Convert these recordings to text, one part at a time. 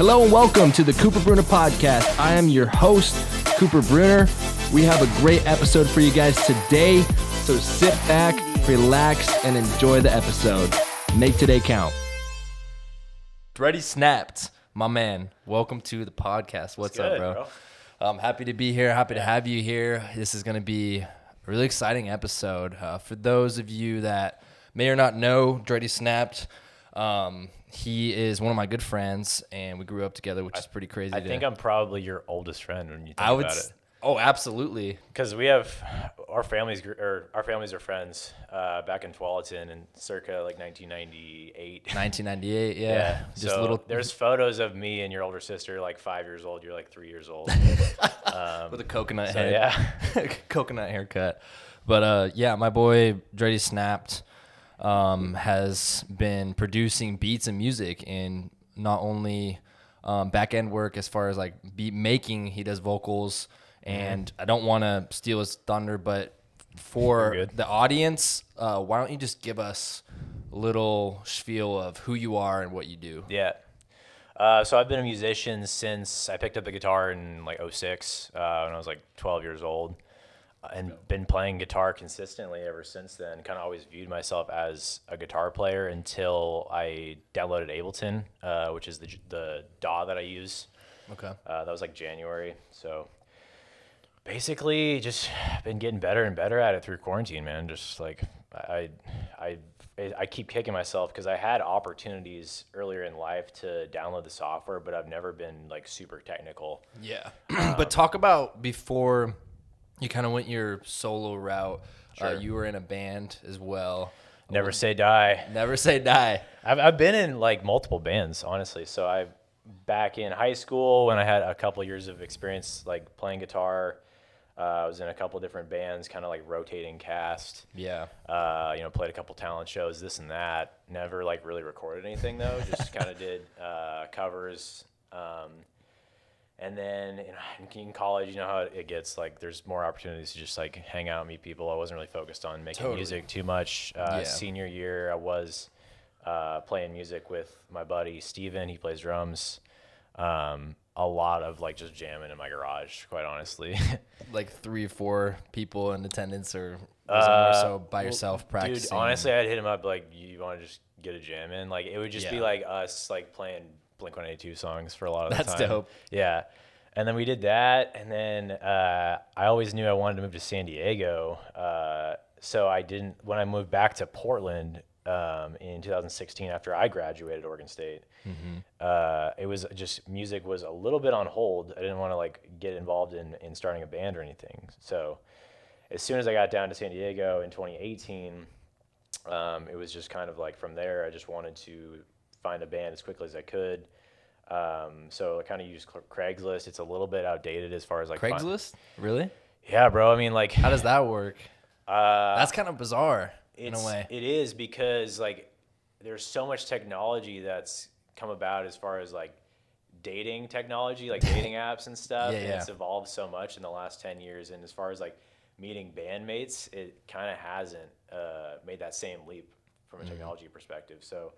Hello and welcome to the Cooper Brunner podcast. I am your host, Cooper Brunner. We have a great episode for you guys today, so sit back, relax, and enjoy the episode. Make today count. Dretty Snapped, my man. Welcome to the podcast. What's up, bro? I'm happy to be here. Happy to have you here. This is going to be a really exciting episode. For those of you that may or not know Dretty Snapped, he is one of my good friends, and we grew up together, which is pretty crazy. I think I'm probably your oldest friend when you think about it. Oh, absolutely. Because we have our families are friends back in Tualatin in circa like 1998. 1998, yeah. Just so there's photos of me and your older sister, like 5 years old. You're like 3 years old. With a coconut head. Yeah. Coconut haircut. But yeah, my boy Dretty Snapped has been producing beats and music in not only back end work as far as like beat making, he does vocals. And I don't want to steal his thunder, but for the audience, why don't you just give us a little spiel of who you are and what you do? Yeah. So I've been a musician since I picked up the guitar in like 2006 when I was like 12 years old, and been playing guitar consistently ever since then. Kind of always viewed myself as a guitar player until I downloaded Ableton, which is the DAW that I use. Okay. That was like January. So basically just been getting better and better at it through quarantine, man. Just like I keep kicking myself because I had opportunities earlier in life to download the software, but I've never been like super technical. Yeah. But talk about before you kind of went your solo route. Sure. You were in a band as well. Never Say Die. Never Say Die. I've been in like multiple bands, honestly. So back in high school when I had a couple years of experience like playing guitar, I was in a couple different bands, kind of like rotating cast. Yeah. Played a couple talent shows, this and that. Never like really recorded anything though. Just kind of did covers. And then in college, you know how it gets. Like there's more opportunities to just like hang out, meet people. I wasn't really focused on making music too much. Senior year, I was playing music with my buddy Steven. He plays drums. A lot of like just jamming in my garage, quite honestly. Like 3 or 4 people in attendance, or was it more so by yourself practicing? Dude, honestly, I'd hit him up like, you want to just get a jam in? Like it would just be like us like playing Blink-182 songs for a lot of the time. That's dope. Yeah. And then we did that, and then I always knew I wanted to move to San Diego. So when I moved back to Portland in 2016 after I graduated Oregon State, it was just music was a little bit on hold. I didn't want to like get involved in starting a band or anything. So as soon as I got down to San Diego in 2018, it was just kind of like from there, I just wanted to find a band as quickly as I could. So I kind of used Craigslist. It's a little bit outdated as far as like Craigslist? Really? Yeah, bro. I mean, like, how does that work? That's kind of bizarre in a way. It is, because like there's so much technology that's come about as far as like dating technology, like dating apps and stuff. And it's evolved so much in the last 10 years. And as far as like meeting bandmates, it kind of hasn't made that same leap from a technology perspective. So.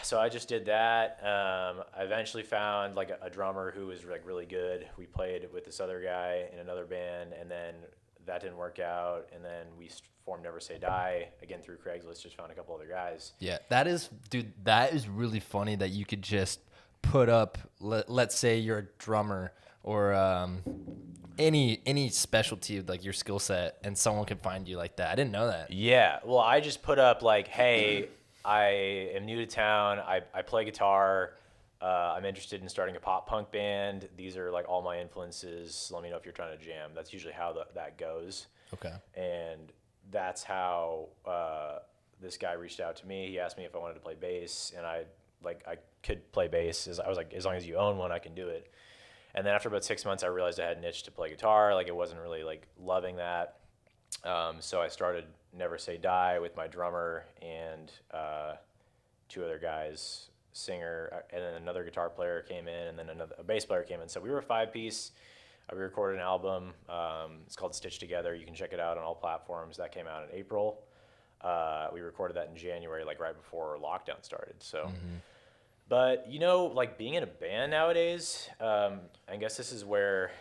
So I just did that. I eventually found like a drummer who was like really good. We played with this other guy in another band, and then that didn't work out. And then we formed Never Say Die again through Craigslist. Just found a couple other guys. Yeah, that is really funny that you could just put up. Let's say you're a drummer or any specialty like your skill set, and someone could find you like that. I didn't know that. Yeah, well, I just put up like, hey, I am new to town. I play guitar. I'm interested in starting a pop punk band. These are like all my influences. Let me know if you're trying to jam. That's usually how that goes. Okay. And that's how this guy reached out to me. He asked me if I wanted to play bass, and I could play bass. I was like, as long as you own one, I can do it. And then after about 6 months, I realized I had an itch to play guitar. Like, it wasn't really like loving that. So I started Never Say Die with my drummer and 2 other guys, singer, and then another guitar player came in, and then a bass player came in. So we were a 5-piece. We recorded an album. It's called Stitched Together. You can check it out on all platforms. That came out in April. We recorded that in January, like right before lockdown started. So But, you know, like being in a band nowadays, I guess this is where,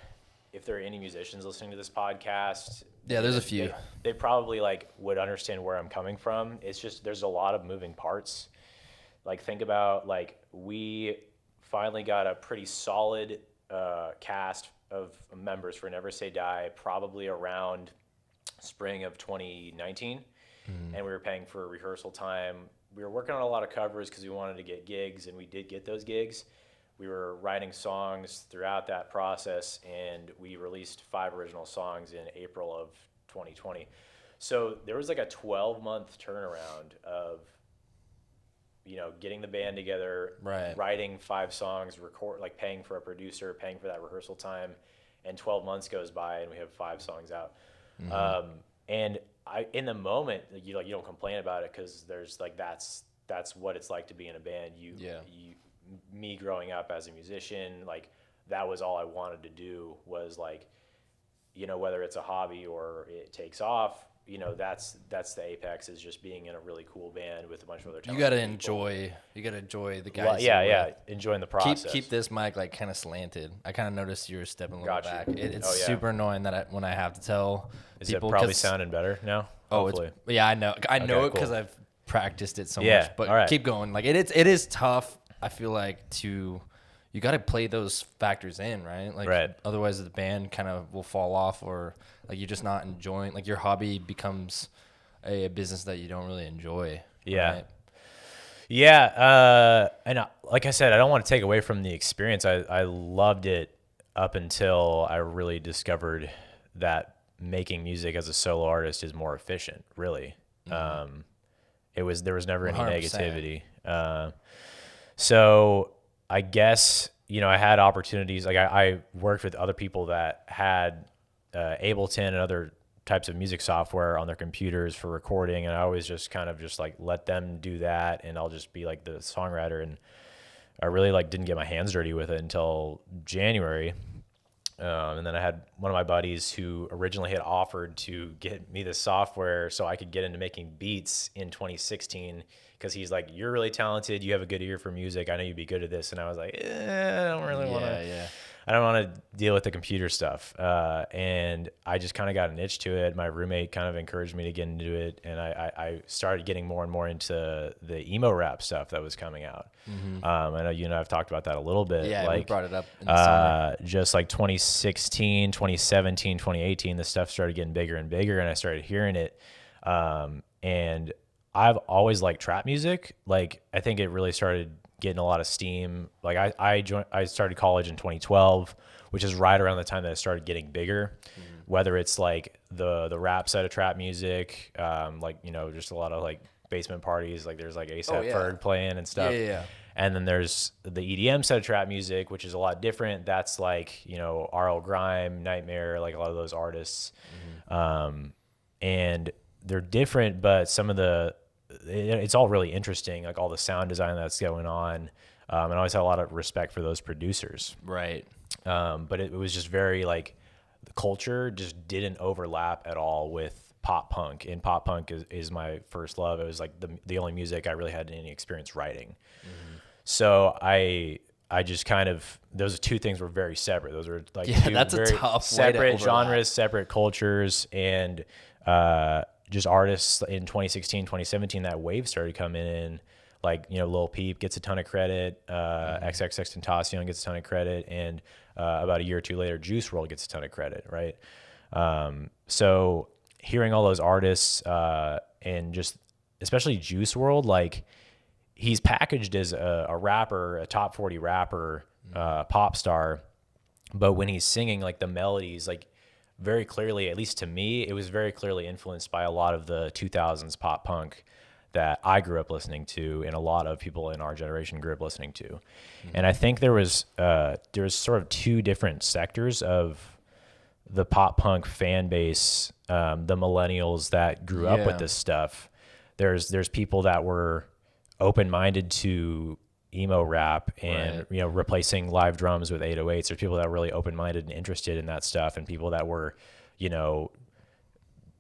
if there are any musicians listening to this podcast, Yeah, there's a few. They probably like would understand where I'm coming from. It's just, there's a lot of moving parts. Like think about, like, we finally got a pretty solid cast of members for Never Say Die probably around spring of 2019. And we were paying for rehearsal time. We were working on a lot of covers because we wanted to get gigs, and we did get those gigs. We were writing songs throughout that process, and we released 5 original songs in April of 2020. So there was like a 12-month turnaround of, you know, getting the band together, writing 5 songs, like paying for a producer, paying for that rehearsal time, and 12 months goes by and we have 5 songs out. And in the moment, you don't complain about it because there's like that's what it's like to be in a band. Me growing up as a musician, like that was all I wanted to do was like, you know, whether it's a hobby or it takes off, you know, that's the apex, is just being in a really cool band with a bunch of other talented people. You gotta enjoy the guys. Well, enjoying the process. Keep this mic like kind of slanted. I kind of noticed you were stepping a little back. It's super annoying that when I have to tell people. Is it probably sounding better now? Hopefully. I know it because I've practiced it so much. But keep going. Like it is tough. I feel like you got to play those factors in, right? Like otherwise the band kind of will fall off, or like you're just not enjoying, like your hobby becomes a business that you don't really enjoy. Yeah. Right? Yeah. And like I said, I don't want to take away from the experience. I loved it up until I really discovered that making music as a solo artist is more efficient, really. There was never any 100%. Negativity. So I guess, you know, I had opportunities. Like I worked with other people that had Ableton and other types of music software on their computers for recording, and I always just kind of just like let them do that, and I'll just be like the songwriter. And I really like didn't get my hands dirty with it until January. And then I had one of my buddies who originally had offered to get me the software so I could get into making beats in 2016, because he's like, you're really talented, you have a good ear for music, I know you'd be good at this. And I was like, I don't really want to. I don't want to deal with the computer stuff. And I just kind of got an itch to it. My roommate kind of encouraged me to get into it. And I started getting more and more into the emo-rap stuff that was coming out. I know you and I have talked about that a little bit. Yeah, like, we brought it up in the summer. Just like 2016, 2017, 2018, the stuff started getting bigger and bigger, and I started hearing it. And I've always liked trap music. Like, I think it really started getting a lot of steam. Like I started college in 2012, which is right around the time that it started getting bigger. Whether it's like the rap side of trap music, like, you know, just a lot of like basement parties, like there's like ASAP Ferg playing and stuff. And then there's the EDM side of trap music, which is a lot different. That's like, you know, RL Grime, Nightmare, like a lot of those artists. And they're different, but some of it's all really interesting, like all the sound design that's going on. And I always had a lot of respect for those producers. Right. But it was just very like, the culture just didn't overlap at all with pop punk. And pop punk is my first love. It was like the only music I really had any experience writing. So I just kind of, those two things were very separate. Those were like two that's a very tough separate genres, separate cultures, and just artists in 2016, 2017, that wave started coming in. Like, you know, Lil Peep gets a ton of credit, XXXTentacion gets a ton of credit, and about a year or two later, Juice WRLD gets a ton of credit, right? So hearing all those artists, and just especially Juice WRLD, like, he's packaged as a rapper, a top 40 rapper, pop star, but when he's singing, like, the melodies, like, very clearly, at least to me, it was very clearly influenced by a lot of the 2000s pop punk that I grew up listening to, and a lot of people in our generation grew up listening to. And I think there was sort of two different sectors of the pop punk fan base, the millennials that grew up with this stuff. There's people that were open-minded to emo rap and you know, replacing live drums with 808s. There's people that were really open-minded and interested in that stuff, and people that were, you know,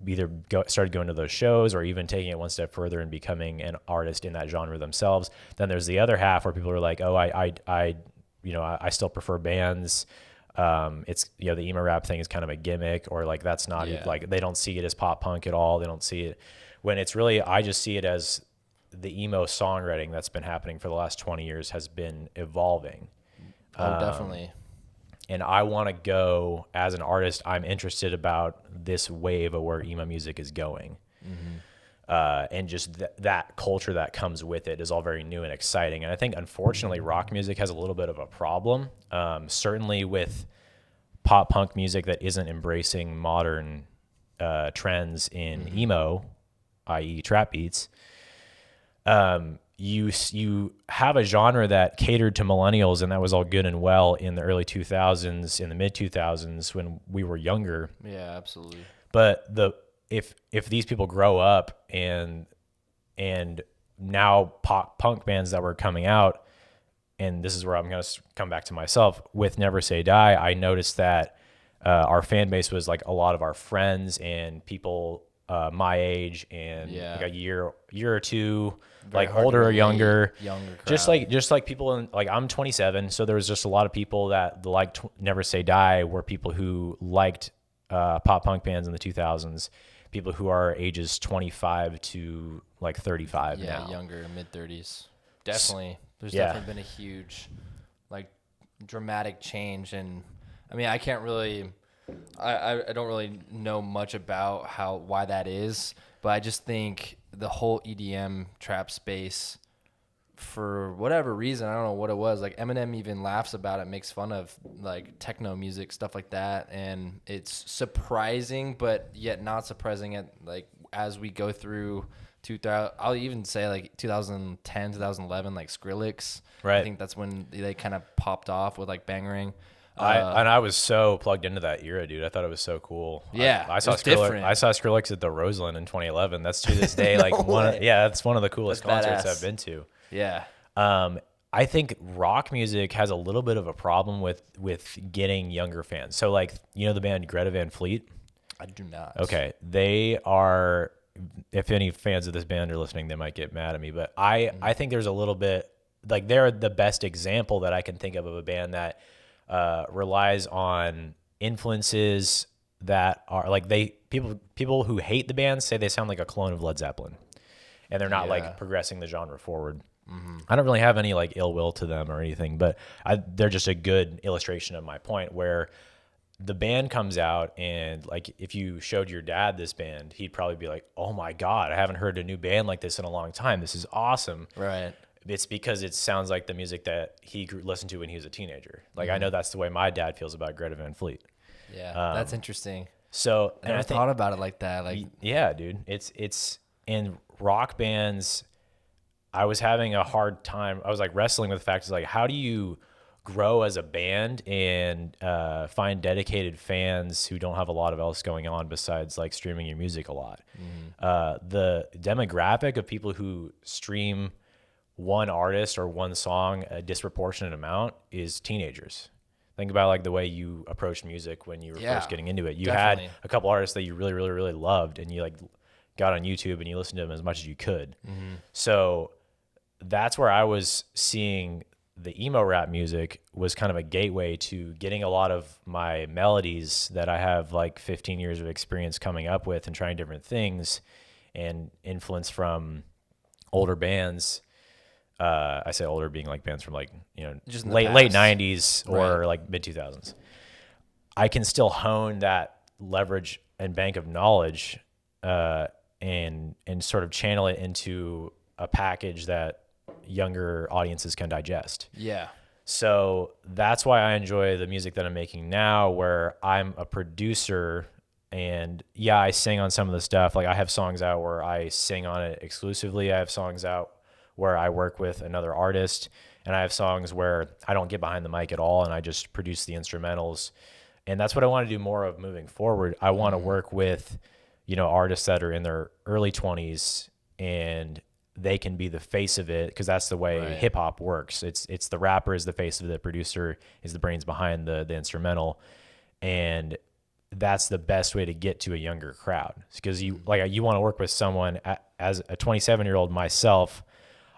either started going to those shows or even taking it one step further and becoming an artist in that genre themselves. Then there's the other half where people are like, oh, I still prefer bands. It's, you know, the emo rap thing is kind of a gimmick, or like that's not like they don't see it as pop punk at all. They don't see it when it's really, I just see it as the emo songwriting that's been happening for the last 20 years has been evolving. Oh, definitely. And I want to go as an artist. I'm interested about this wave of where emo music is going. And just that culture that comes with it is all very new and exciting. And I think, unfortunately, rock music has a little bit of a problem, certainly with pop punk music that isn't embracing modern trends in emo, i.e. trap beats. You have a genre that catered to millennials, and that was all good and well in the early 2000s, in the mid 2000s when we were younger. Yeah, absolutely. But if these people grow up and now pop punk bands that were coming out, and this is where I'm going to come back to myself with Never Say Die, I noticed that our fan base was like a lot of our friends and people my age and like a year or two, very like older or younger crowd. just like people in, like, I'm 27, so there was just a lot of people that liked Never Say Die were people who liked pop punk bands in the 2000s, people who are ages 25 to like 35 now. Younger, mid 30s. Definitely. There's definitely been a huge, like, dramatic change. And I mean, I can't really, I don't really know much about why that is, but I just think the whole EDM trap space, for whatever reason, I don't know what it was, like Eminem even laughs about it, makes fun of like techno music, stuff like that, and it's surprising, but yet not surprising at, like, as we go through 2000, I'll even say like 2010, 2011, like Skrillex. Right. I think that's when they kind of popped off with like Bangarang. I was so plugged into that era, dude. I thought it was so cool. Yeah, I saw Skrillex at the Roseland in 2011. That's to this day like that's one of the coolest concerts I've been to. Yeah. I think rock music has a little bit of a problem with getting younger fans. So, like, you know the band Greta Van Fleet? I do not. Okay, they are. If any fans of this band are listening, they might get mad at me, but I think there's a little bit, like, they're the best example that I can think of a band that relies on influences that are like, people who hate the band say they sound like a clone of Led Zeppelin, and they're not like progressing the genre forward. I don't really have any like ill will to them or anything, but they're just a good illustration of my point, where the band comes out, and like, if you showed your dad this band, he'd probably be like, oh my God, I haven't heard a new band like this in a long time. This is awesome. Right. It's because it sounds like the music that he listened to when he was a teenager. Like, I know that's the way my dad feels about Greta Van Fleet. Yeah, that's interesting. So, I never thought about it like that. Like, yeah, dude, it's in rock bands. I was having a hard time. I was like wrestling with the fact is like, how do you grow as a band and find dedicated fans who don't have a lot of else going on besides like streaming your music a lot? The demographic of people who stream one artist or one song a disproportionate amount is teenagers. Think about like the way you approached music when you were first getting into it. You had a couple artists that you really, really, really loved, and you like got on YouTube and you listened to them as much as you could. So that's where I was seeing the emo rap music was kind of a gateway to getting a lot of my melodies that I have like 15 years of experience coming up with and trying different things, and influence from older bands. I say older being like bands from like, you know, just late 90s or like mid 2000s. I can still hone that leverage and bank of knowledge and sort of channel it into a package that younger audiences can digest. Yeah. So that's why I enjoy the music that I'm making now, where I'm a producer, and I sing on some of the stuff. Like, I have songs out where I sing on it exclusively. I have songs out where I work with another artist, and I have songs where I don't get behind the mic at all and I just produce the instrumentals. And that's what I want to do more of moving forward. I want to work with, you know, artists that are in their early 20s, and they can be the face of it, because that's the way hip hop works. It's the rapper is the face of it, the producer is the brains behind the instrumental, and that's the best way to get to a younger crowd, because you want to work with someone. As a 27-year-old myself,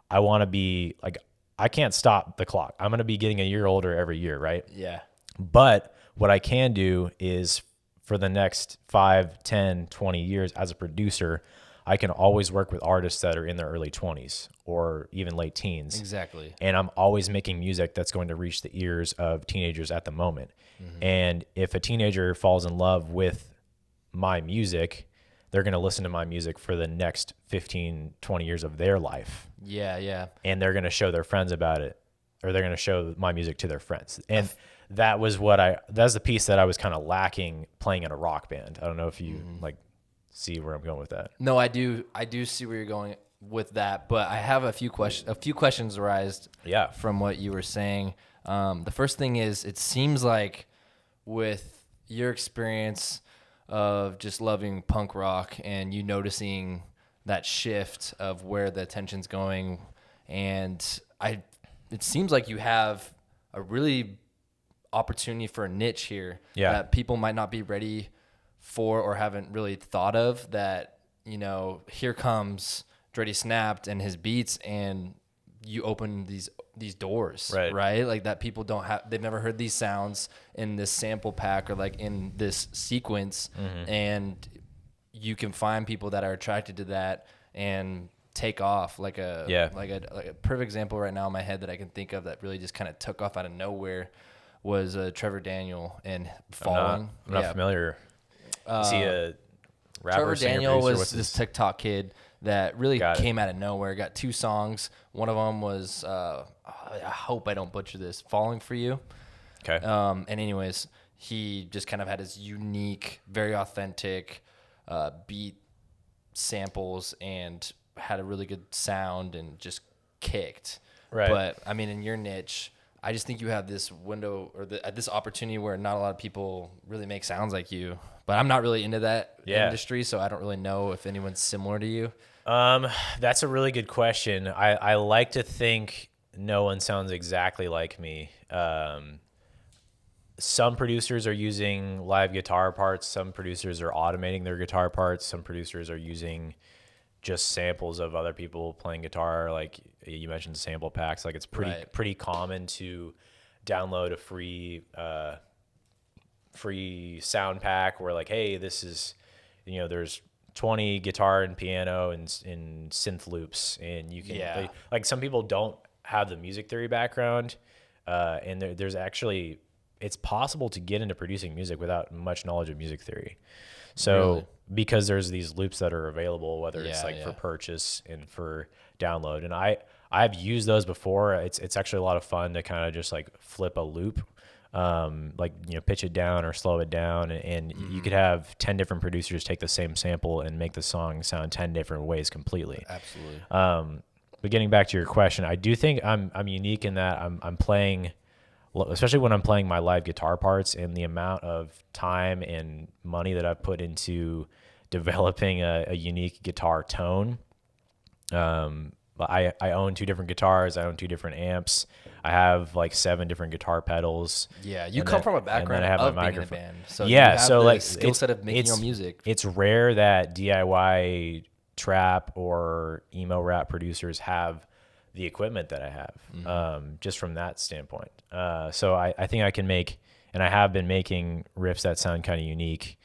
I want to be like, I can't stop the clock. I'm going to be getting a year older every year, right? Yeah. But what I can do is for the next 5, 10, 20 years as a producer, I can always work with artists that are in their early 20s or even late teens. Exactly. And I'm always making music that's going to reach the ears of teenagers at the moment. And if a teenager falls in love with my music, they're going to listen to my music for the next 15, 20 years of their life. Yeah, yeah. And they're going to show their friends about it, or they're going to show my music to their friends. And that's the piece that I was kind of lacking playing in a rock band. I don't know if you like see where I'm going with that. No, I do see where you're going with that, but I have a few questions arised from what you were saying. The first thing is, it seems like with your experience of just loving punk rock and you noticing that shift of where the attention's going, and it seems like you have a really opportunity for a niche here that people might not be ready for or haven't really thought of, that, you know, here comes Dretty Snapped and his beats, and you open these doors, right? Like that people they've never heard these sounds in this sample pack or like in this sequence, and you can find people that are attracted to that and take off. Like a perfect example right now in my head that I can think of that really just kind of took off out of nowhere was Trevor Daniel and Falling. I'm not familiar. Is he a rapper? Trevor singer, Daniel producer? was this TikTok kid that really came out of nowhere. Got 2 songs. One of them was, I hope I don't butcher this, Falling For You. Okay. And anyways, he just kind of had his unique, very authentic beat samples and had a really good sound and just kicked. Right. But, I mean, in your niche, I just think you have this window or this opportunity where not a lot of people really make sounds like you. But I'm not really into that industry, so I don't really know if anyone's similar to you. That's a really good question. I like to think no one sounds exactly like me. Some producers are using live guitar parts. Some producers are automating their guitar parts. Some producers are using just samples of other people playing guitar. Like you mentioned, sample packs. Like it's pretty common to download a free sound pack where like, hey, this is, you know, there's 20 guitar and piano and synth loops, and you can like some people don't have the music theory background, and there's actually, it's possible to get into producing music without much knowledge of music theory. So because there's these loops that are available, whether it's for purchase and for download, and I've used those before. It's actually a lot of fun to kind of just like flip a loop, like, you know, pitch it down or slow it down, and you could have 10 different producers take the same sample and make the song sound 10 different ways completely. Absolutely. But getting back to your question, I do think I'm unique in that I'm playing, especially when I'm playing my live guitar parts, and the amount of time and money that I've put into developing a unique guitar tone. I own 2 different guitars. I own 2 different amps. I have like 7 different guitar pedals. Yeah, you come from a background of being in a band, so you have the skill set of making your own music. It's rare that DIY trap or emo rap producers have the equipment that I have, just from that standpoint. So I think I can make, and I have been making riffs that sound kind of unique.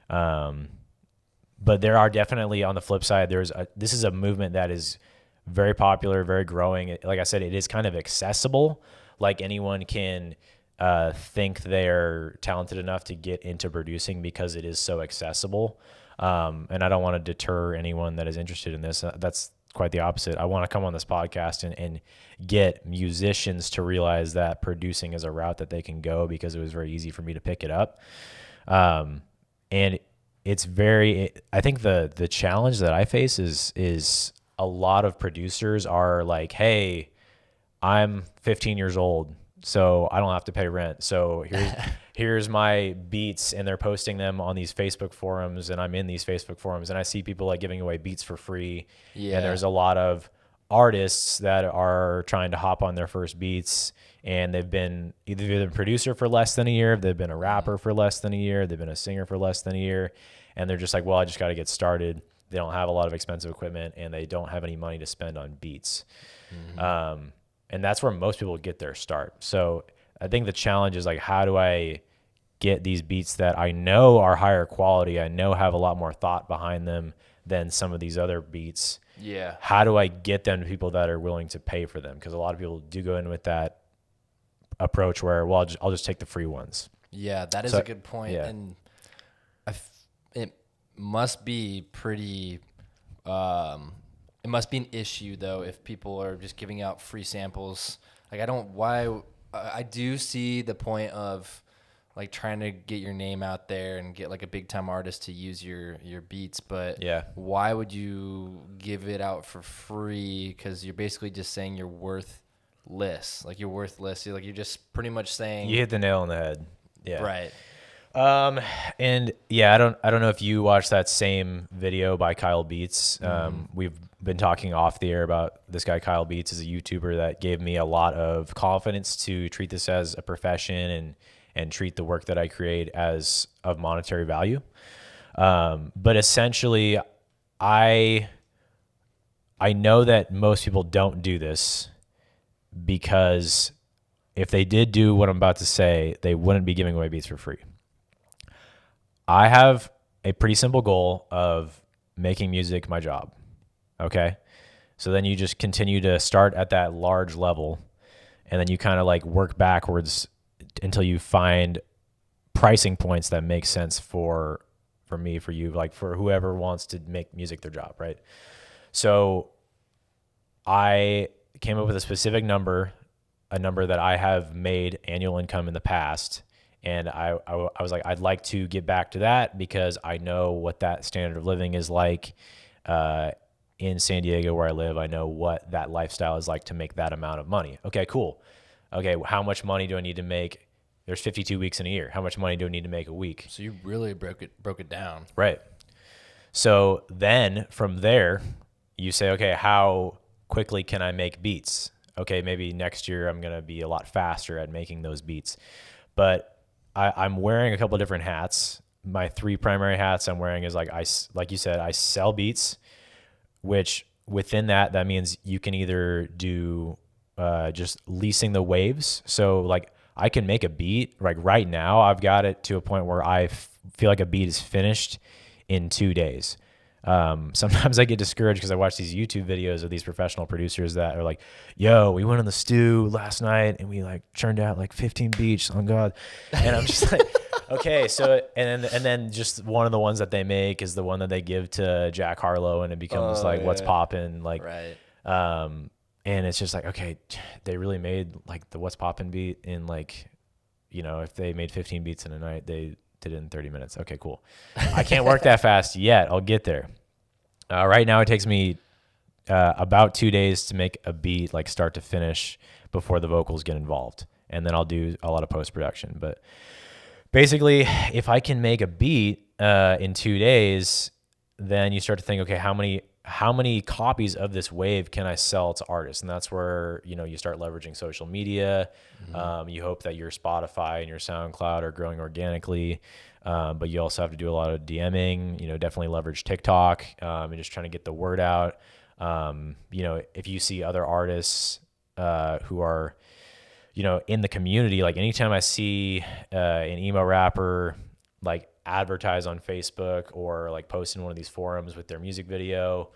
But there are definitely, on the flip side, this is a movement that is very popular, very growing. Like I said, it is kind of accessible. Like anyone can think they're talented enough to get into producing because it is so accessible. And I don't want to deter anyone that is interested in this. That's quite the opposite. I want to come on this podcast and get musicians to realize that producing is a route that they can go, because it was very easy for me to pick it up. And it's I think the challenge that I face is a lot of producers are like, hey, I'm 15 years old, so I don't have to pay rent. So here's my beats, and they're posting them on these Facebook forums, and I'm in these Facebook forums, and I see people like giving away beats for free. Yeah. And there's a lot of artists that are trying to hop on their first beats and they've been either a producer for less than a year, they've been a rapper for less than a year, they've been a singer for less than a year, and they're just like, well, I just got to get started. They don't have a lot of expensive equipment, and they don't have any money to spend on beats. And that's where most people get their start. So I think the challenge is like, how do I get these beats that I know are higher quality, I know have a lot more thought behind them than some of these other beats? Yeah. How do I get them to people that are willing to pay for them? Because a lot of people do go in with that approach where, well, I'll just take the free ones. Yeah, that is a good point. Yeah. And it must be pretty, it must be an issue though if people are just giving out free samples. Like I do see the point of like trying to get your name out there and get like a big time artist to use your beats, but why would you give it out for free? Because you're basically just saying you're worthless. Like you're worthless. You're just pretty much saying you hit the nail on the head. Yeah. Right. And yeah, I don't know if you watched that same video by Kyle Beats. We've been talking off the air about this guy. Kyle Beats is a YouTuber that gave me a lot of confidence to treat this as a profession and treat the work that I create as of monetary value. But essentially I know that most people don't do this because if they did do what I'm about to say, they wouldn't be giving away beats for free. I have a pretty simple goal of making music my job. Okay. So then you just continue to start at that large level, and then you kind of like work backwards until you find pricing points that make sense for me, for you, like for whoever wants to make music their job. Right. So I came up with a specific number, a number that I have made annual income in the past. And I was like, I'd like to get back to that because I know what that standard of living is like in San Diego where I live. I know what that lifestyle is like to make that amount of money. Okay, cool. Okay, how much money do I need to make? There's 52 weeks in a year. How much money do I need to make a week? So you really broke it down. Right. So then from there, you say, okay, how quickly can I make beats? Okay, maybe next year I'm going to be a lot faster at making those beats. But I'm wearing a couple of different hats. My three primary hats I'm wearing is like you said, I sell beats, which within that means you can either do just leasing the waves. So like I can make a beat like right now. I've got it to a point where I feel like a beat is finished in 2 days. Sometimes I get discouraged because I watch these YouTube videos of these professional producers that are like, yo, we went on the stew last night and we like churned out like 15 beats on God. And I'm just like, okay. So, and then just one of the ones that they make is the one that they give to Jack Harlow and it becomes what's poppin'. Like, right. And it's just like, okay, they really made like the what's poppin' beat in like, you know, if they made 15 beats in a night, they did it in 30 minutes. Okay, cool. I can't work that fast yet. I'll get there. Right now it takes me about 2 days to make a beat, like start to finish, before the vocals get involved. And then I'll do a lot of post-production. But basically, if I can make a beat in 2 days, then you start to think, okay, how many copies of this wave can I sell to artists? And that's where, you know, you start leveraging social media. You hope that your Spotify and your SoundCloud are growing organically. But you also have to do a lot of DMing, you know, definitely leverage TikTok, and just trying to get the word out. You know, if you see other artists who are, you know, in the community, like anytime I see an emo rapper like advertise on Facebook or like post in one of these forums with their music video,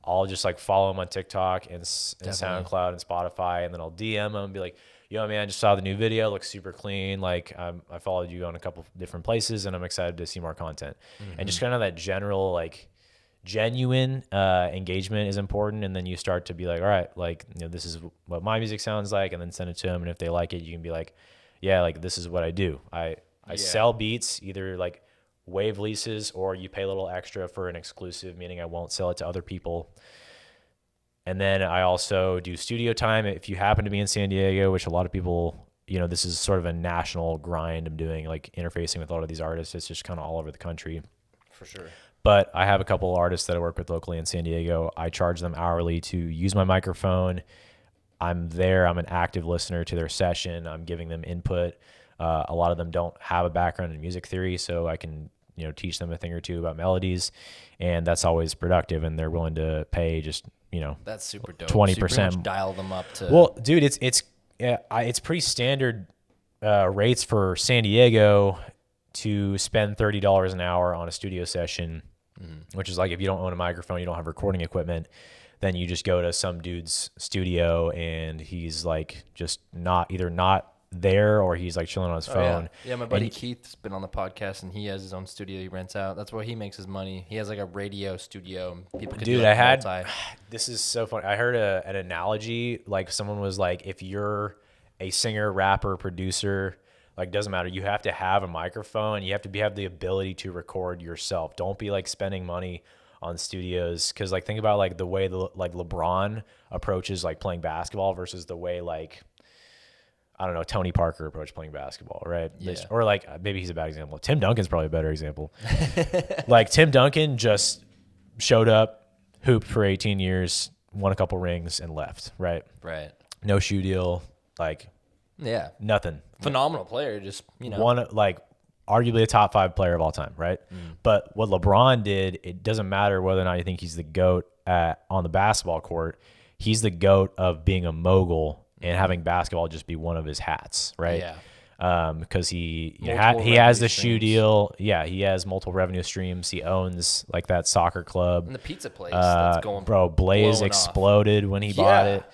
I'll just like follow them on TikTok and SoundCloud and Spotify, and then I'll DM them and be like, yo, man, I just saw the new video, looks super clean. Like I followed you on a couple different places and I'm excited to see more content. And just kind of that general, like genuine engagement is important. And then you start to be like, all right, like, you know, this is what my music sounds like, and then send it to them. And if they like it, you can be like, yeah, like this is what I do. I sell beats, either like wave leases or you pay a little extra for an exclusive, meaning I won't sell it to other people. And then I also do studio time. If you happen to be in San Diego, which a lot of people, you know, this is sort of a national grind I'm doing, like interfacing with a lot of these artists. It's just kind of all over the country. For sure. But I have a couple artists that I work with locally in San Diego. I charge them hourly to use my microphone. I'm there. I'm an active listener to their session. I'm giving them input. A lot of them don't have a background in music theory, so I can, teach them a thing or two about melodies, and that's always productive. And they're willing to pay just, that's super dope. 20%. Dial them up to. Well, dude, it's pretty standard rates for San Diego to spend $30 an hour on a studio session, which is like if you don't own a microphone, you don't have recording equipment, then you just go to some dude's studio and he's like just not there, or he's like chilling on his phone. Yeah, my buddy Keith's been on the podcast, and he has his own studio he rents out. That's where he makes his money. He has like a radio studio. People can do this is so funny. I heard an analogy, like someone was like, if you're a singer, rapper, producer, like doesn't matter, you have to have a microphone. You have to have the ability to record yourself. Don't be like spending money on studios, because like think about like the way like LeBron approaches like playing basketball versus the way like, I don't know, Tony Parker approached playing basketball, right? Yeah. Or like maybe he's a bad example. Tim Duncan's probably a better example. Like Tim Duncan just showed up, hooped for 18 years, won a couple rings, and left, right? Right. No shoe deal, like nothing. Phenomenal player, just one like arguably a top 5 player of all time, right? But what LeBron did, it doesn't matter whether or not you think he's the GOAT on the basketball court. He's the GOAT of being a mogul and having basketball just be one of his hats, right? Yeah. Because he has the shoe deal. Yeah, he has multiple revenue streams. He owns like that soccer club. And the pizza place that's going Blaze exploded when he bought it.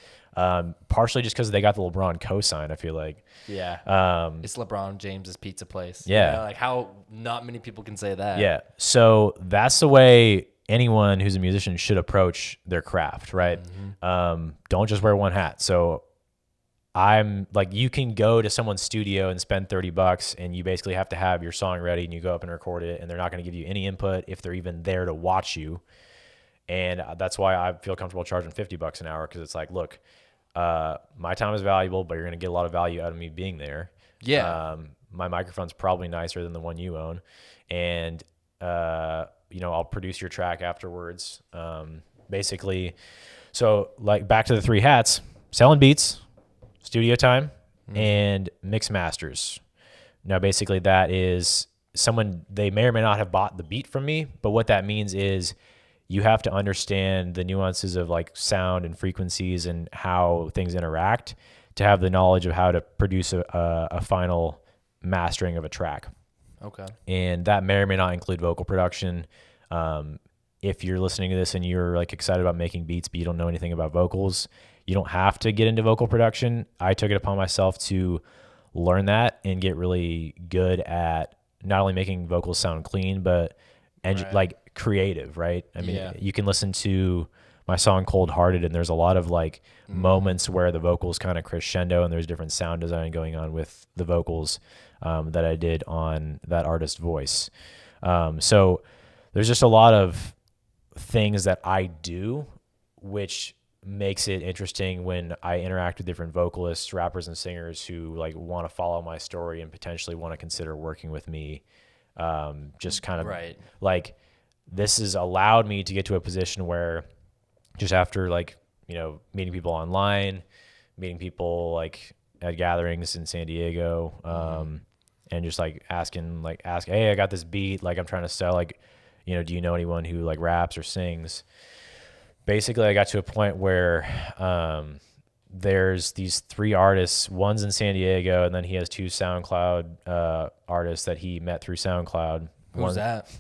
Partially just because they got the LeBron cosign, I feel like. Yeah. It's LeBron James's pizza place. Yeah. Like how not many people can say that. Yeah. So that's the way anyone who's a musician should approach their craft, right? Don't just wear one hat. So I'm like, you can go to someone's studio and spend $30 and you basically have to have your song ready and you go up and record it, and they're not going to give you any input if they're even there to watch you. And that's why I feel comfortable charging $50 an hour, because it's like, look, my time is valuable, but you're going to get a lot of value out of me being there. Yeah. My microphone's probably nicer than the one you own. And, I'll produce your track afterwards. Basically, so like back to the 3 hats: selling beats, studio time, and mix masters. Now, basically that is they may or may not have bought the beat from me, but what that means is you have to understand the nuances of like sound and frequencies and how things interact to have the knowledge of how to produce a final mastering of a track. Okay. And that may or may not include vocal production. If you're listening to this and you're like excited about making beats, but you don't know anything about vocals, you don't have to get into vocal production. I took it upon myself to learn that and get really good at not only making vocals sound clean, but like creative, right? I mean, you can listen to my song Cold Hearted, and there's a lot of like moments where the vocals kind of crescendo and there's different sound design going on with the vocals that I did on that artist's voice. So there's just a lot of things that I do, which makes it interesting when I interact with different vocalists, rappers, and singers who like want to follow my story and potentially want to consider working with me. Just kind of like, this has allowed me to get to a position where just after like, meeting people online, meeting people like at gatherings in San Diego, and just like ask, hey, I got this beat, like I'm trying to sell, like, do you know anyone who like raps or sings? Basically, I got to a point where there's these 3 artists. One's in San Diego, and then he has 2 SoundCloud artists that he met through SoundCloud. Who's that?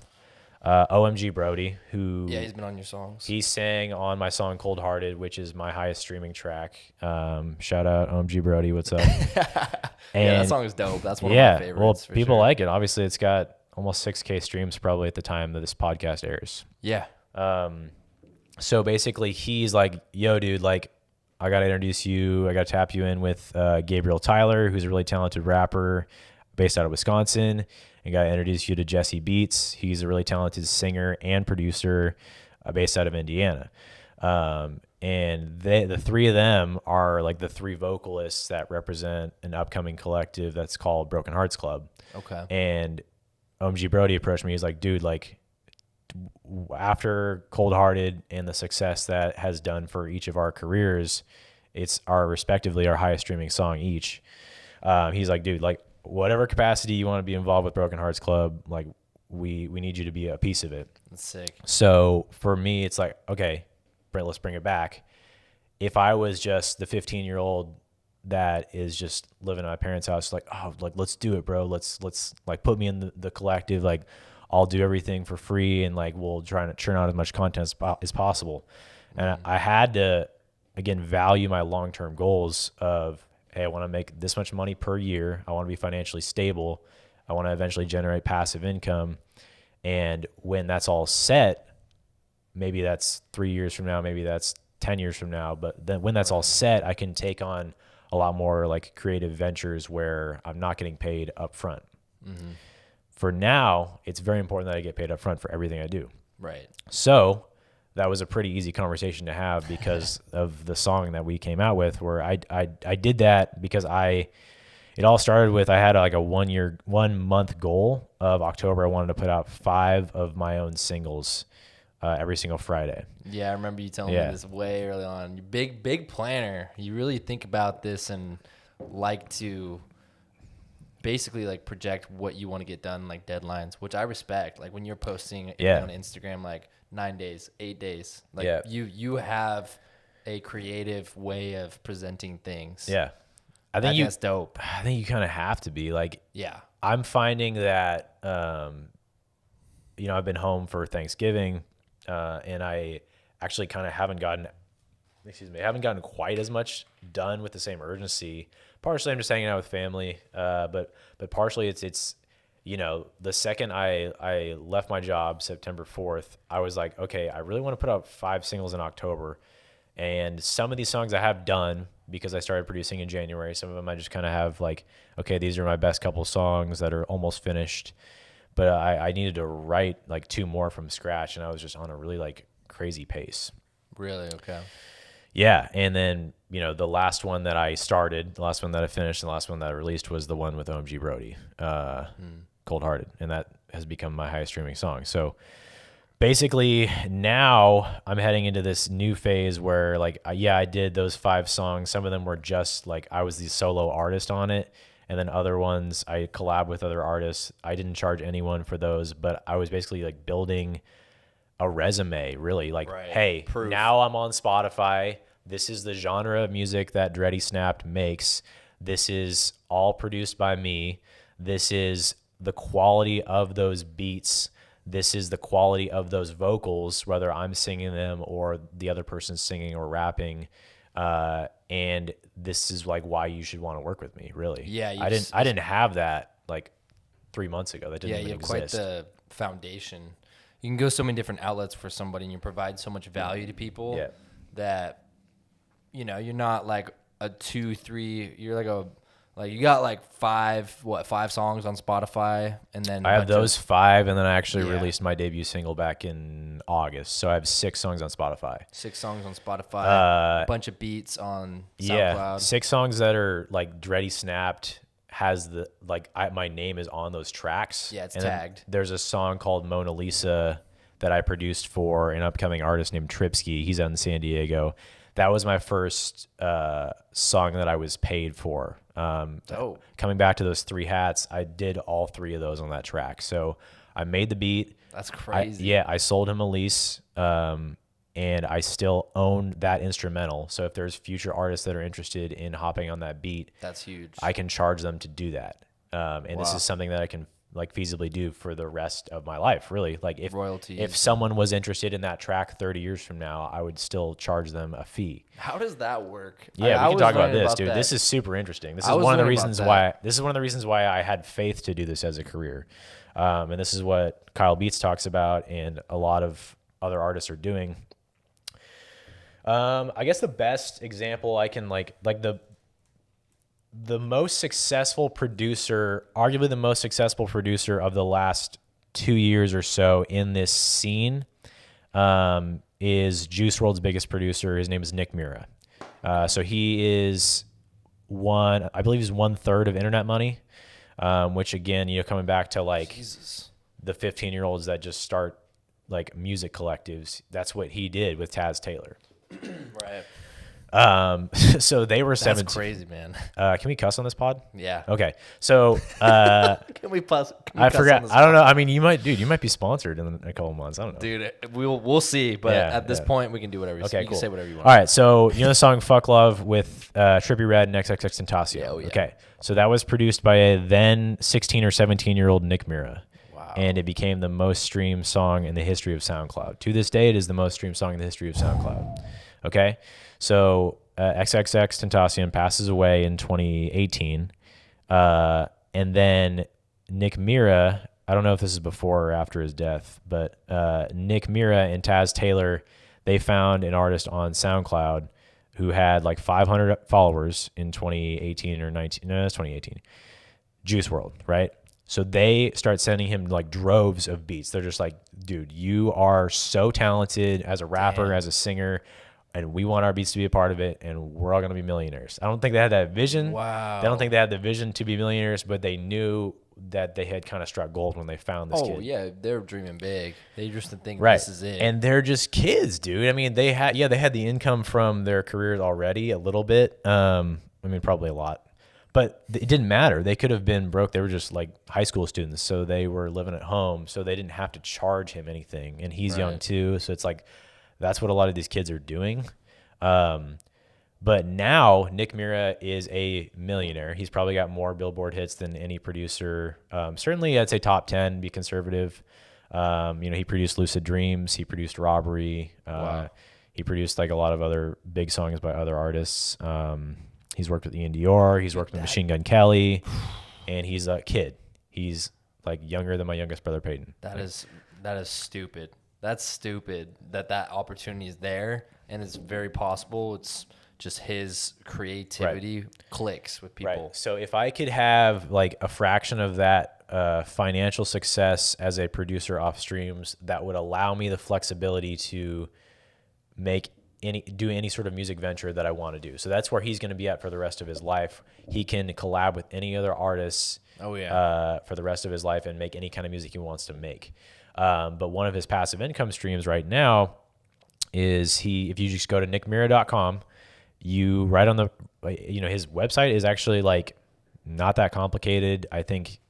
OMG Brody, who... Yeah, he's been on your songs. He sang on my song Cold Hearted, which is my highest streaming track. Shout out OMG Brody, what's up? Yeah, that song is dope. That's one of my favorites. Well, people like it. Obviously, it's got almost 6K streams probably at the time that this podcast airs. Yeah. So basically, he's like, yo, dude, like, I got to introduce you. I got to tap you in with Gabriel Tyler, who's a really talented rapper based out of Wisconsin. And got to introduce you to Jesse Beats. He's a really talented singer and producer based out of Indiana. And the 3 of them are like the 3 vocalists that represent an upcoming collective that's called Broken Hearts Club. Okay. And OMG Brody approached me. He's like, dude, like, after Cold Hearted and the success that has done for each of our careers, it's respectively our highest streaming song each. He's like, dude, like whatever capacity you want to be involved with Broken Hearts Club, like we need you to be a piece of it. That's sick. So for me, it's like, okay, Brent, let's bring it back. If I was just the 15-year-old that is just living in my parents' house, like, oh, like let's do it, bro. Let's like put me in the collective. Like I'll do everything for free, and like we'll try to churn out as much content as possible. And I had to, again, value my long-term goals of, hey, I want to make this much money per year. I want to be financially stable. I want to eventually generate passive income. And when that's all set, maybe that's 3 years from now, maybe that's 10 years from now. But then when that's all set, I can take on a lot more like creative ventures where I'm not getting paid up front. Mm-hmm. For now, it's very important that I get paid up front for everything I do. Right. So that was a pretty easy conversation to have because of the song that we came out with, where I did that because it all started with, I had like a 1 month goal of October. I wanted to put out 5 of my own singles every single Friday. Yeah, I remember you telling me this way early on. You're big planner. You really think about this and like to basically like project what you want to get done, like deadlines, which I respect. Like when you're posting on Instagram, like 9 days, 8 days, like you have a creative way of presenting things. Yeah. I think that's dope. I think you kind of have to be like, yeah, I'm finding that, I've been home for Thanksgiving, and I actually kind of haven't gotten quite as much done with the same urgency. Partially I'm just hanging out with family, but partially it's the second I left my job September 4th, I was like, okay, I really want to put out 5 singles in October. And some of these songs I have done because I started producing in January. Some of them I just kind of have like, okay, these are my best couple songs that are almost finished. But I needed to write like 2 more from scratch, and I was just on a really like crazy pace. Really? Okay. Yeah. And then, the last one that I started, the last one that I finished, and the last one that I released was the one with OMG Brody, Cold Hearted. And that has become my highest streaming song. So basically now I'm heading into this new phase where like, I did those 5 songs. Some of them were just like, I was the solo artist on it. And then other ones I collab with other artists. I didn't charge anyone for those, but I was basically like building a resume, really. Like, hey, proof. Now I'm on Spotify. This is the genre of music that Dretty Snapped makes. This is all produced by me. This is the quality of those beats. This is the quality of those vocals, whether I'm singing them or the other person's singing or rapping. And this is like why you should want to work with me, really. Yeah. I didn't have that like 3 months ago. That didn't even exist. Quite the foundation. You can go so many different outlets for somebody, and you provide so much value to people that, you're not like a 2, 3, you're like you got like 5 songs on Spotify, and then I have those 5, and then I actually released my debut single back in August. So I have 6 songs on Spotify. 6 songs on Spotify, a bunch of beats on SoundCloud. Yeah, 6 songs that are like Dretty Snapped has the my name is on those tracks. Yeah, it's and tagged. There's a song called Mona Lisa that I produced for an upcoming artist named Tripsky. He's out in San Diego. That was my first song that I was paid for. Coming back to those 3 hats, I did all 3 of those on that track. So I made the beat. That's crazy. I sold him a lease, and I still own that instrumental. So if there's future artists that are interested in hopping on that beat, that's huge. I can charge them to do that. And this is something that I can like feasibly do for the rest of my life, really. Like if someone was interested in that track 30 years from now, I would still charge them a fee. How does that work? Yeah, we can talk about this, dude. This is super interesting. This is one of the reasons why I had faith to do this as a career. And this is what Kyle Beats talks about, and a lot of other artists are doing. I guess the best example I can like the most successful producer, arguably the most successful producer of the last 2 years or so in this scene, is Juice WRLD's biggest producer. His name is Nick Mira. So he is I believe he's 1/3 of Internet Money, which again, coming back to like the 15-year-olds that just start like music collectives. That's what he did with Taz Taylor. Right. So they were 17. That's crazy, man. Can we cuss on this pod? Yeah. Okay. So Can we cuss I forgot. on this I don't know. I mean, you might be sponsored in a couple months. I don't know. Dude, we'll see. But at this point, we can do whatever. Okay, you can say whatever you want. All right. So you know the song "Fuck Love" with Trippie Redd and XXXTentacion. Yeah, oh yeah. Okay. So that was produced by a then 16 or 17-year-old Nick Mira. Wow. And it became the most streamed song in the history of SoundCloud. To this day, it is the most streamed song in the history of SoundCloud. Okay. So XXXTentacion passes away in 2018. And then Nick Mira, I don't know if this is before or after his death, but Nick Mira and Taz Taylor, they found an artist on SoundCloud who had like 500 followers in 2018 or 19. No, that's 2018. Juice WRLD, right? So they start sending him like droves of beats. They're just like, dude, you are so talented as a rapper, as a singer, and we want our beats to be a part of it, and we're all going to be millionaires. I don't think they had that vision. Wow. They don't think they had the vision to be millionaires, but they knew that they had kind of struck gold when they found this kid. Oh, yeah. They're dreaming big. They just didn't think Right. this is it. And they're just kids, dude. I mean, they had the income from their careers already a little bit. I mean, probably a lot. But it didn't matter. They could have been broke. They were just like high school students, so they were living at home, so they didn't have to charge him anything. And he's young too, so it's like that's what a lot of these kids are doing. But now Nick Mira is a millionaire. He's probably got more Billboard hits than any producer. Certainly, I'd say top 10. Be conservative. He produced Lucid Dreams. He produced Robbery. Wow. He produced like a lot of other big songs by other artists. He's worked with Ian Dior. He's worked with Machine Gun Kelly, and he's a kid. He's like younger than my youngest brother Peyton. That is stupid. That's stupid that opportunity is there, and it's very possible. It's just his creativity clicks with people. Right. So if I could have like a fraction of that financial success as a producer off streams, that would allow me the flexibility to do any sort of music venture that I want to do. So that's where he's going to be at for the rest of his life. He can collab with any other artists for the rest of his life and make any kind of music he wants to make. But one of his passive income streams right now is if you just go to nickmira.com, you write on his website is actually like not that complicated. I think,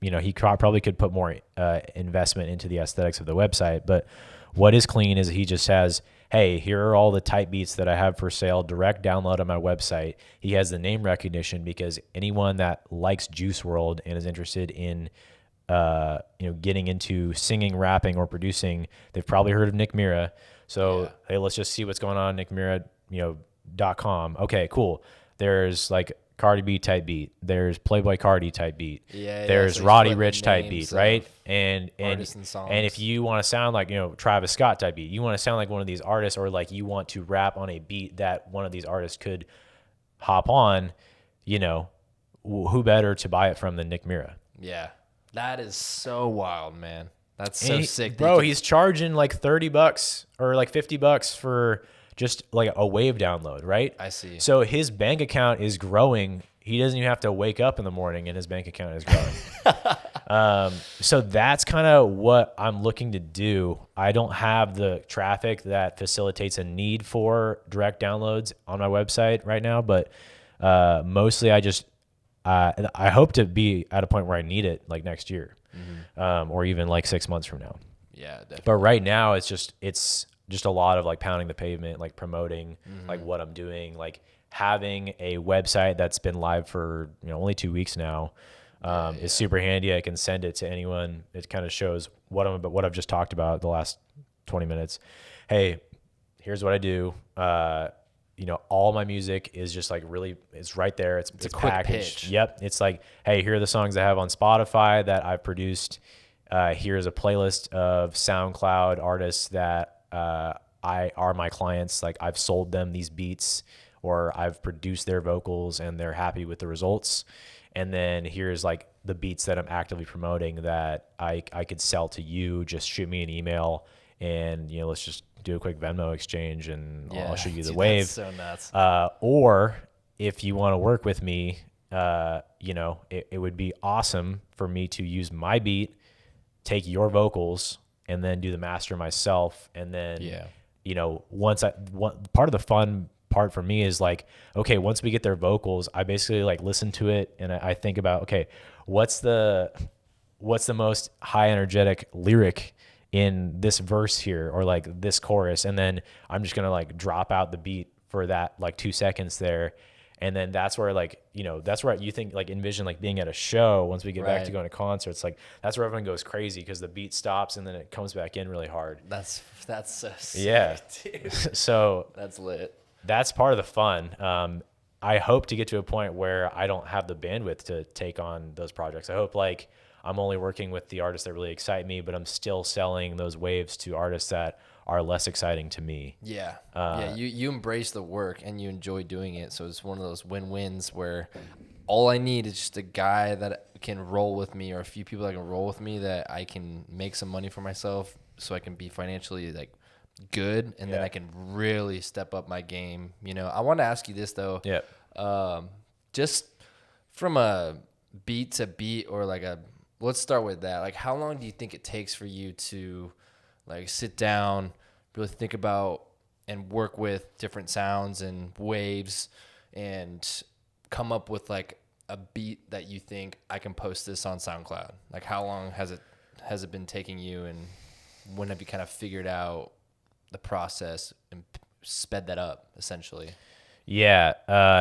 he probably could put more investment into the aesthetics of the website, but what is clean is he just has, hey, here are all the type beats that I have for sale, direct download on my website. He has the name recognition because anyone that likes Juice WRLD and is interested in getting into singing, rapping, or producing, they've probably heard of Nick Mira. So hey, let's just see what's going on nickmira.com. Okay, cool. There's like Cardi B type beat. There's Playboy Cardi type beat. There's so Roddy Ricch type beat, right? And songs. and if you want to sound like Travis Scott type beat, you want to sound like one of these artists, or like you want to rap on a beat that one of these artists could hop on, who better to buy it from than Nick Mira? Yeah. That is so wild, man. That's so sick. Bro, he's charging like $30 or like $50 for just like a wave download, right? I see. So his bank account is growing. He doesn't even have to wake up in the morning and his bank account is growing. So that's kind of what I'm looking to do. I don't have the traffic that facilitates a need for direct downloads on my website right now, but mostly I hope to be at a point where I need it like next year, or even like 6 months from now. Yeah, definitely. But right now it's just a lot of like pounding the pavement, like promoting like what I'm doing, like having a website that's been live for only 2 weeks now is super handy. I can send it to anyone. It kind of shows what I've just talked about the last 20 minutes. Hey, here's what I do. All my music is just like it's right there. It's a quick packaged. pitch. Yep. It's like, hey, here are the songs I have on Spotify that I've produced. Here's a playlist of SoundCloud artists that are my clients. Like I've sold them these beats or I've produced their vocals and they're happy with the results. And then here's like the beats that I'm actively promoting that I could sell to you. Just shoot me an email and, let's just do a quick Venmo exchange and I'll show you the wave. That's so nuts. Or if you want to work with me, it would be awesome for me to use my beat, take your vocals, and then do the master myself. And then, part of the fun part for me is like, okay, once we get their vocals, I basically like listen to it and I think about, okay, what's the most high energetic lyric in this verse here or like this chorus, and then I'm just gonna like drop out the beat for that like 2 seconds there. And then that's where like, you know, that's where you think like envision like being at a show once we get back to going to concerts. Like that's where everyone goes crazy because the beat stops and then it comes back in really hard. That's so sick, yeah. dude. So that's lit. That's part of the fun. I hope to get to a point where I don't have the bandwidth to take on those projects. I hope like I'm only working with the artists that really excite me, but I'm still selling those waves to artists that are less exciting to me. Yeah. Yeah. You embrace the work and you enjoy doing it. So it's one of those win-wins where all I need is just a guy that can roll with me or a few people that can roll with me that I can make some money for myself so I can be financially like good. And then I can really step up my game. You know, I want to ask you this though. Yeah. Just from a beat to beat or like let's start with that. Like how long do you think it takes for you to like sit down, really think about and work with different sounds and waves and come up with like a beat that you think I can post this on SoundCloud? Like how long has it been taking you, and when have you kind of figured out the process and sped that up essentially? Yeah.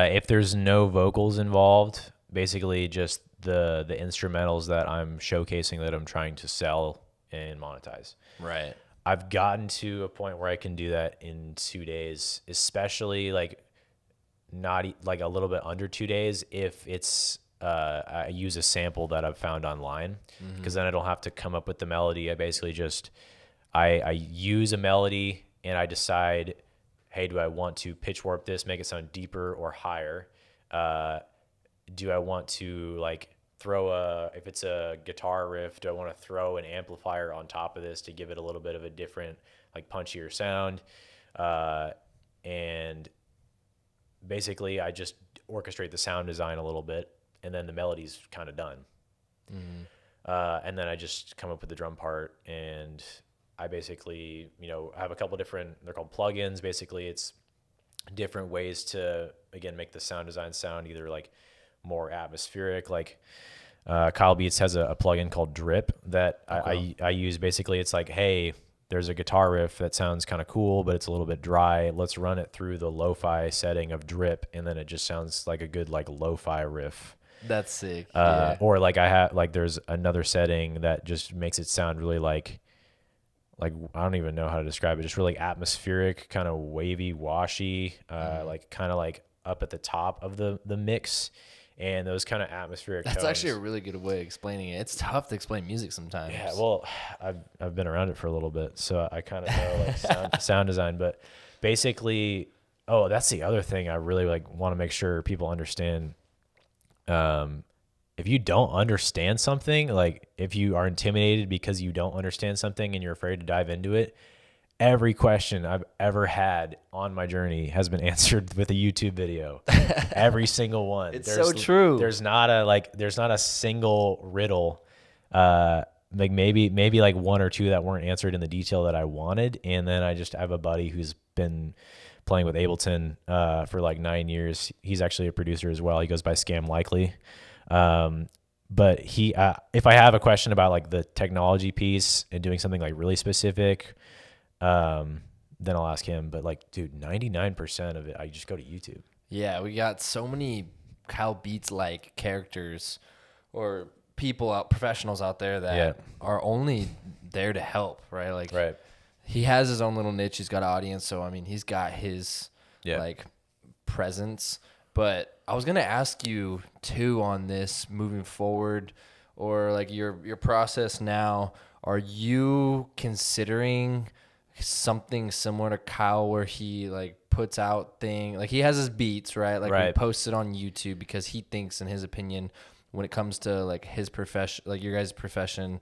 If there's no vocals involved, basically just the instrumentals that I'm showcasing that I'm trying to sell and monetize. Right. I've gotten to a point where I can do that in 2 days, especially like not like a little bit under 2 days if it's I use a sample that I've found online, because then I don't have to come up with the melody. I basically just I use a melody and I decide, hey, do I want to pitch warp this, make it sound deeper or higher? Do I want to like if it's a guitar riff, do I want to throw an amplifier on top of this to give it a little bit of a different, like punchier sound? And basically I just orchestrate the sound design a little bit and then the melody's kind of done. And then I just come up with the drum part, and I basically, you know, have a couple different, they're called plugins. Basically it's different ways to, again, make the sound design sound either like more atmospheric. Like Kyle Beats has a plugin called Drip that I use. Basically it's like, hey, there's a guitar riff that sounds kind of cool, but it's a little bit dry. Let's run it through the lo-fi setting of Drip, and then it just sounds like a good like lo-fi riff. That's sick. Or like there's another setting that just makes it sound really like I don't even know how to describe it, just really atmospheric, kind of wavy, washy, like kind of like up at the top of the mix. And those kind of atmospheric That's tones. actually a really good way of explaining it. It's tough to explain music sometimes. Yeah, well, I've been around it for a little bit, so I kind of know like sound design. But basically, that's the other thing I really like want to make sure people understand. If you don't understand something, like if you are intimidated because you don't understand something and you're afraid to dive into it, every question I've ever had on my journey has been answered with a YouTube video. Every single one. It's so true. There's not a single riddle. Like maybe like one or two that weren't answered in the detail that I wanted. And then I just have a buddy who's been playing with Ableton for like 9 years. He's actually a producer as well. He goes by Scam Likely. But he, if I have a question about like the technology piece and doing something like really specific, then I'll ask him. But like, dude, 99% of it, I just go to YouTube. Yeah, we got so many Kyle Beats like characters or people professionals out there that are only there to help, right? Like, he has his own little niche. He's got an audience, so I mean, he's got his like presence. But I was gonna ask you too on this moving forward, or like your process now. Are you considering something similar to Kyle, where he like puts out like he has his beats, right? Like he posts it on YouTube because he thinks, in his opinion, when it comes to like his profession, like your guys' profession,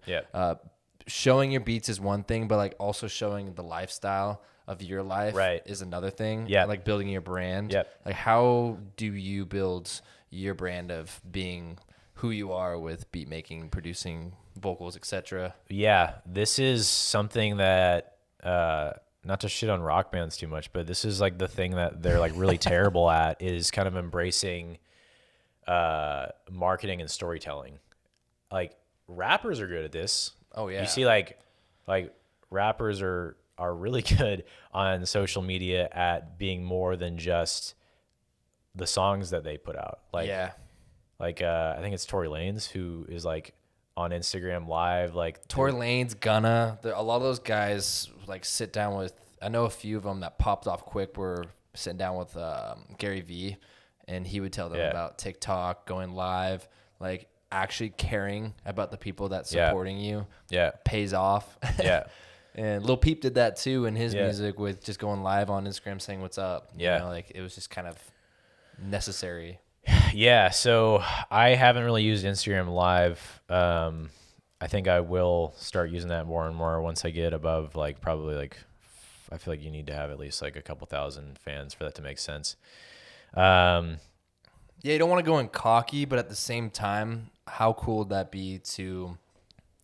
showing your beats is one thing, but like also showing the lifestyle of your life is another thing. Yeah. Like building your brand. Like how do you build your brand of being who you are with beat making, producing, vocals, etc.? Yeah, this is something that not not to shit on rock bands too much, but this is like the thing that they're like really terrible at is kind of embracing marketing and storytelling. Like rappers are good at this. Oh yeah. You see like rappers are really good on social media at being more than just the songs that they put out. Like I think it's Tory Lanez who is like on Instagram Live, like Tory Lanez, Gunna. A lot of those guys like sit down with. I know a few of them that popped off quick were sitting down with Gary Vee, and he would tell them about TikTok, going live, like actually caring about the people that supporting you. Yeah, pays off. Yeah. And Lil Peep did that too in his music with just going live on Instagram saying what's up. You know, like it was just kind of necessary. Yeah, so I haven't really used Instagram Live. I think I will start using that more and more once I get above like probably like I feel like you need to have at least like a couple thousand fans for that to make sense. Yeah, you don't want to go in cocky, but at the same time, how cool would that be to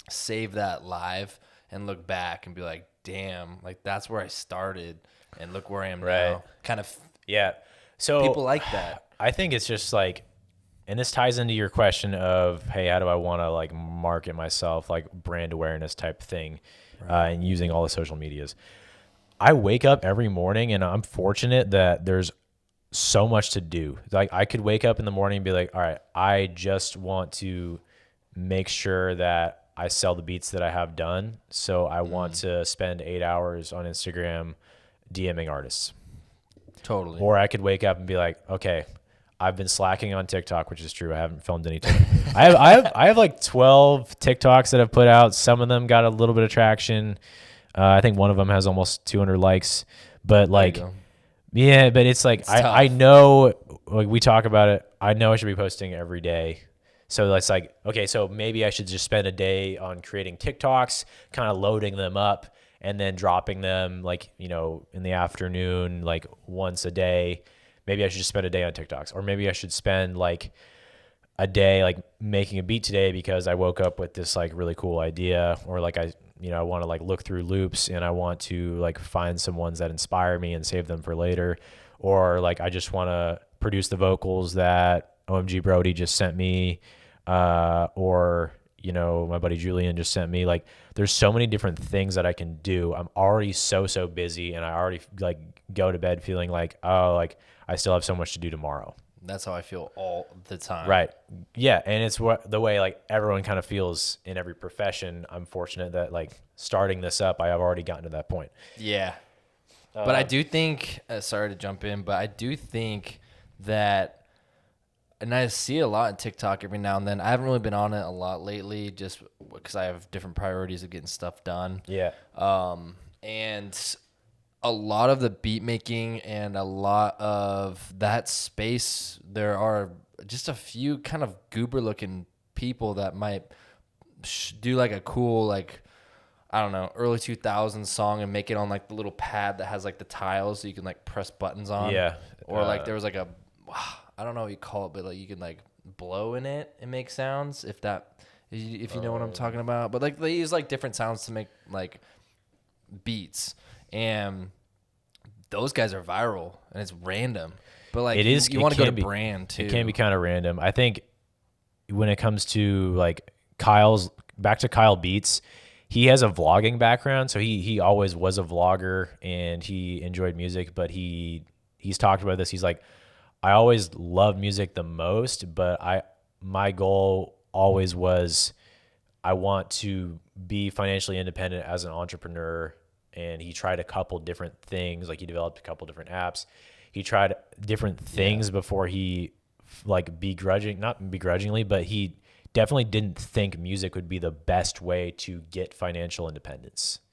save that live and look back and be like, damn, like that's where I started and look where I am now. Kind of. Yeah. So people like that. I think it's just like, and this ties into your question of, hey, how do I want to like market myself, like brand awareness type thing, and using all the social medias. I wake up every morning and I'm fortunate that there's so much to do. Like I could wake up in the morning and be like, all right, I just want to make sure that I sell the beats that I have done. So I want to spend 8 hours on Instagram DMing artists. Totally. Or I could wake up and be like, okay, I've been slacking on TikTok, which is true. I haven't filmed any TikTok. I have like 12 TikToks that I've put out. Some of them got a little bit of traction. I think one of them has almost 200 likes. But like, yeah, but it's like I know, like we talk about it. I know I should be posting every day. So that's like, okay, so maybe I should just spend a day on creating TikToks, kind of loading them up, and then dropping them like, you know, in the afternoon, like once a day. Maybe I should just spend a day on TikToks, or maybe I should spend like a day like making a beat today because I woke up with this like really cool idea, or like I want to like look through loops and I want to like find some ones that inspire me and save them for later, or like I just want to produce the vocals that OMG Brody just sent me, or my buddy Julian just sent me. Like there's so many different things that I can do. I'm already so busy, and I already like go to bed feeling like, oh, like I still have so much to do tomorrow. That's how I feel all the time. Right. Yeah. And it's the way like everyone kind of feels in every profession. I'm fortunate that like starting this up, I have already gotten to that point. Yeah. But I do think, sorry to jump in, but I do think that, and I see a lot in TikTok every now and then. I haven't really been on it a lot lately just because I have different priorities of getting stuff done. Yeah. And a lot of the beat making and a lot of that space, there are just a few kind of goober looking people that might do like a cool, like, I don't know, early 2000s song and make it on like the little pad that has like the tiles so you can like press buttons on. Yeah. Or like there was like I don't know what you call it, but like you can like blow in it and make sounds if you know what I'm talking about. But like they use like different sounds to make like beats. And those guys are viral, and it's random. But like it is, you want to go to brand too. It can be kind of random. I think when it comes to like back to Kyle Beats, he has a vlogging background, so he always was a vlogger and he enjoyed music. But he's talked about this. He's like, I always loved music the most, but my goal always was I want to be financially independent as an entrepreneur. And he tried a couple different things. Like he developed a couple different apps. He tried different things before he like not begrudgingly, but he definitely didn't think music would be the best way to get financial independence.